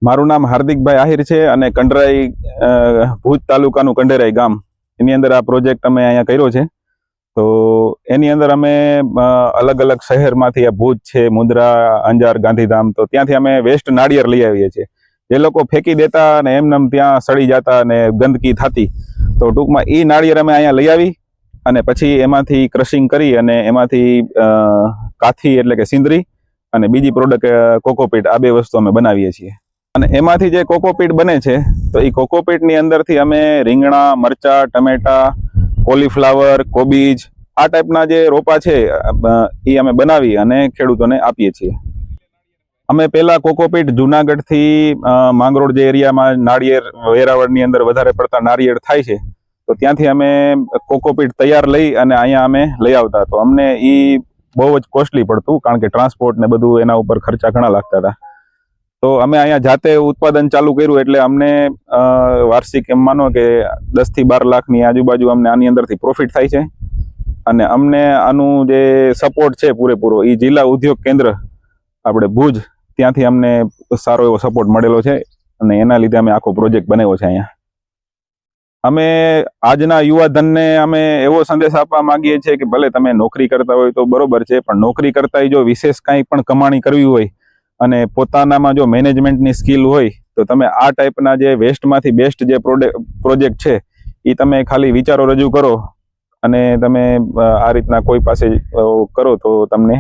મારું નામ હાર્દિકભાઈ આહિર છે અને કંડરાઈ ભુજ તાલુકાનું કંડેરાઈ ગામ એની અંદર આ પ્રોજેક્ટ અમે અહીંયા કર્યો છે. તો એની અંદર અમે અલગ અલગ શહેરમાંથી આ ભુજ છે, મુંદ્રા, અંજાર, ગાંધીધામ, તો ત્યાંથી અમે વેસ્ટ નાળિયેર લઈ આવીએ છીએ. જે લોકો ફેંકી દેતા અને એમને ત્યાં સડી જતા અને ગંદકી થતી, તો ટૂંકમાં એ નાળિયેર અમે અહીંયા લઈ આવી અને પછી એમાંથી ક્રશિંગ કરી અને એમાંથી કાથી એટલે કે સિંદરી અને બીજી પ્રોડક્ટ કોકોપીટ, આ બે વસ્તુ અમે બનાવીએ છીએ. અને એમાંથી જે કોકોપીટ બને છે તો એ કોકોપીટની અંદરથી અમે રીંગણા, મરચા, ટમેટા, કોલીફ્લાવર, કોબીજ આ ટાઈપના જે રોપા છે એ અમે બનાવી અને ખેડૂતોને આપીએ છીએ. અમે પહેલા કોકોપીટ જુનાગઢથી માંગરોળ જે એરિયામાં નાળિયેર વેરાવળની અંદર વધારે પડતા નાળિયેર થાય છે, તો ત્યાંથી અમે કોકોપીટ તૈયાર લઈ અને અહીંયા અમે લઈ આવતા. તો અમને એ બહુ જ કોસ્ટલી પડતું, કારણ કે ટ્રાન્સપોર્ટ ને બધું એના ઉપર ખર્ચા ઘણા લાગતા હતા. તો અમે અહીંયા જાતે ઉત્પાદન ચાલુ કર્યું એટલે અમને વાર્ષિક એમ માનો કે 10 થી 12 લાખની આજુબાજુ અમને આની અંદરથી પ્રોફિટ થાય છે. અને અમને આનું જે સપોર્ટ છે પૂરેપૂરો એ જિલ્લા ઉદ્યોગ કેન્દ્ર આપણે ભુજ ત્યાંથી અમને સારો એવો સપોર્ટ મળેલો છે અને એના લીધે અમે આખો પ્રોજેક્ટ બનાવ્યો છે અહીંયા. અમે આજના યુવાધનને અમે એવો સંદેશ આપવા માંગીએ છીએ કે ભલે તમે નોકરી કરતા હોય તો બરોબર છે, પણ નોકરી કરતા જો વિશેષ કાંઈ પણ કમાણી કરવી હોય અને પોતાનામાં જો મેનેજમેન્ટની સ્કિલ હોય તો તમે આ ટાઈપના જે વેસ્ટમાંથી બેસ્ટ જે પ્રોજેક્ટ છે એ તમે ખાલી વિચારો રજૂ કરો અને તમે આ રીતના કોઈ પાસે કરો તો તમને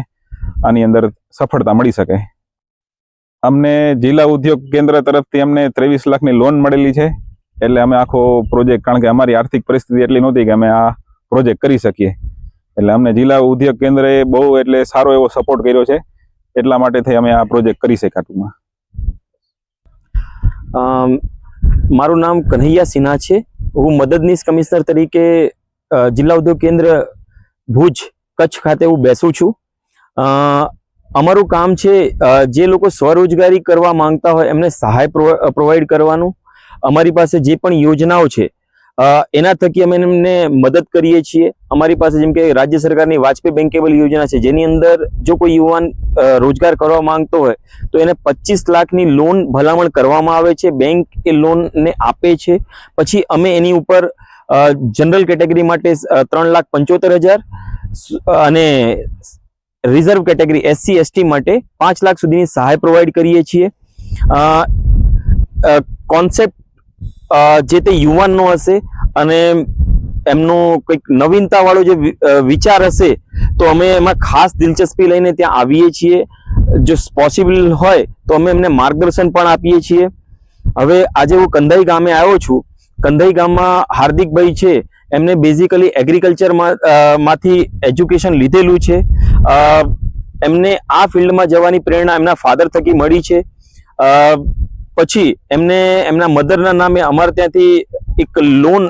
આની અંદર સફળતા મળી શકે. અમને જિલ્લા ઉદ્યોગ કેન્દ્ર તરફથી અમને 23 લાખની લોન મળેલી છે. એટલે અમે આખો પ્રોજેક્ટ, કારણ કે અમારી આર્થિક પરિસ્થિતિ એટલી નહોતી કે અમે આ પ્રોજેક્ટ કરી શકીએ, એટલે અમને જિલ્લા ઉદ્યોગ કેન્દ્રએ બહુ એટલે સારો એવો સપોર્ટ કર્યો છે. એટલા માટે થઈ અમે આ પ્રોજેક્ટ કરી શક્યા. ટૂંકમાં મારું નામ કન્હૈયા સિન્હા છે. હું મદદનીશ કમિશનર તરીકે જિલ્લા ઉદ્યોગ કેન્દ્ર ભુજ કચ્છ ખાતે હું બેસું છું. અમારું કામ છે જે લોકો સ્વરોજગારી કરવા માંગતા હોય એમને સહાય પ્રોવાઈડ કરવાનું. અમારી પાસે જે પણ યોજનાઓ છે એના થકી અમે એમને મદદ કરીએ છીએ. અમારી પાસે જેમ કે રાજ્ય સરકારની વાજપેયી બેન્કેબલ યોજના છે, જેની અંદર જો કોઈ યુવાન રોજગાર કરવા માંગતો હોય તો એને 25 લાખની લોન ભલામણ કરવામાં આવે છે. બેંક એ લોનને આપે છે. પછી અમે એની ઉપર જનરલ કેટેગરી માટે 3,75,000 અને રિઝર્વ કેટેગરી SC/ST માટે 5 લાખ સુધીની સહાય પ્રોવાઈડ કરીએ છીએ. કોન્સેપ્ટ જે તે યુવાનનો હશે અને એમનો કંઈક નવીનતા વાળો જે વિચાર હશે તો અમે એમાં ખાસ દિલચસ્પી લઈને ત્યાં આવીએ છીએ. જો પોસિબલ હોય તો અમે એમને માર્ગદર્શન પણ આપીએ છીએ. હવે આજે હું કંધાઈ ગામે આવ્યો છું. કંધાઈ ગામમાં હાર્દિકભાઈ છે, એમને બેઝિકલી એગ્રીકલ્ચરમાંથી એજ્યુકેશન લીધેલું છે. એમને આ ફિલ્ડમાં જવાની પ્રેરણા એમના ફાધર થકી મળી છે. પછી એમને એમના મધરના નામે અમારે ત્યાંથી એક લોન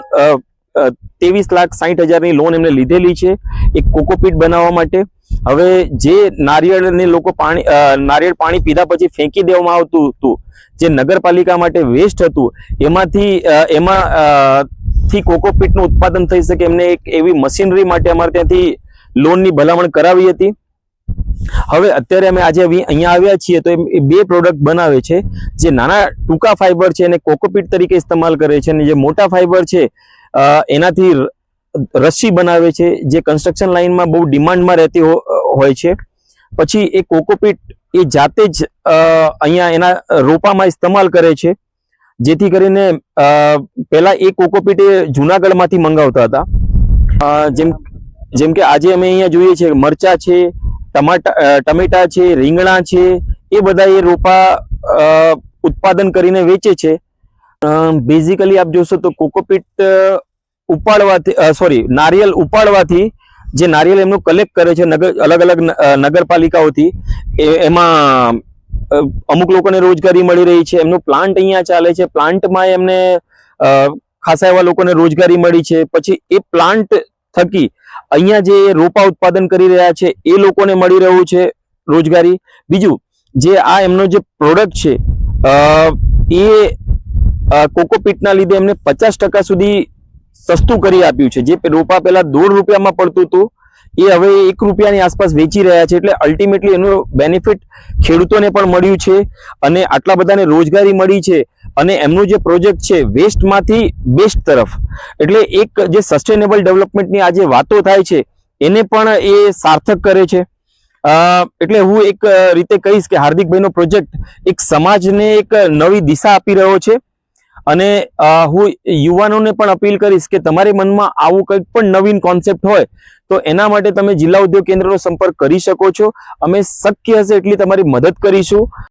23,60,000ની લોન એમને લીધેલી છે એક કોકોપીટ બનાવવા માટે. હવે જે નારિયેળને લોકો નારિયેળ પાણી પીધા પછી ફેંકી દેવામાં આવતું હતું, જે નગરપાલિકા માટે વેસ્ટ હતું, એમાંથી કોકોપીટનું ઉત્પાદન થઈ શકે એમને એક એવી મશીનરી માટે અમારે ત્યાંથી લોનની ભલામણ કરાવી હતી. હવે અત્યારે અમે આજે અહીંયા આવ્યા છીએ તો એ બે પ્રોડક્ટ બનાવે છે. જે નાના ટૂંકા ફાઈબર છે એને કોકોપીટ તરીકે ઇસ્તેમાલ કરે છે, અને જે મોટા ફાઈબર છે એનાથી રસ્સી બનાવે છે, જે કન્સ્ટ્રક્શન લાઇનમાં બહુ ડિમાન્ડમાં રહેતી હોય છે. પછી એ કોકોપીટ એ જાતે જ અહીંયા એના રોપામાં ઇસ્તેમાલ કરે છે, જેથી કરીને પહેલા એ કોકોપીટ એ જુનાગઢમાંથી મંગાવતા હતા. જેમ કે આજે અમે અહીંયા જોઈએ છીએ મરચા છે, ટમેટા છે, રીંગણા છે, એ બધા એ રોપા ઉત્પાદન કરીને વેચે છે. બેઝિકલી આપ જોશો તો કોકોપીટ નારિયેલ ઉપાડવાથી જે નારિયેલ એમનું કલેક્ટ કરે છે અલગ અલગ નગરપાલિકાઓથી, એમાં અમુક લોકોને રોજગારી મળી રહી છે. એમનું પ્લાન્ટ અહીંયા ચાલે છે. પ્લાન્ટમાં એમને ખાસા એવા લોકોને રોજગારી મળી છે. પછી એ પ્લાન્ટ થકી અહીંયા જે રોપા ઉત્પાદન કરી રહ્યા છે એ લોકોને મળી રહ્યું છે રોજગારી. બીજું જે આ એમનો જે પ્રોડક્ટ છે એ કોકોપીટના લીધે એમને 50% સુધી સસ્તું કરી આપ્યું છે. જે રોપા પહેલા ₹1.5 પડતું હતું એ હવે 1 રૂપિયાની આસપાસ વેચી રહ્યા છે. એટલે અલ્ટિમેટલી એનું બેનિફિટ ખેડૂતોને પણ મળ્યું છે અને આટલા બધાને રોજગારી મળી છે. અને એમનું જે પ્રોજેક્ટ છે વેસ્ટમાંથી બેસ્ટ તરફ, એટલે એક જે સસ્ટેનેબલ ડેવલપમેન્ટની આ જે વાતો થાય છે એને પણ એ સાર્થક કરે છે. એટલે હું એક રીતે કહીશ કે હાર્દિકભાઈનો પ્રોજેક્ટ એક સમાજને એક નવી દિશા આપી રહ્યો છે. અને હું યુવાનોને પણ અપીલ કરીશ કે તમારી મનમાં આવું કંઈક પણ નવીન કોન્સેપ્ટ હોય તો એના માટે તમે જિલ્લા ઉદ્યોગ કેન્દ્રનો સંપર્ક કરી શકો છો. અમે શક્ય હશે એટલી તમારી મદદ કરીશું.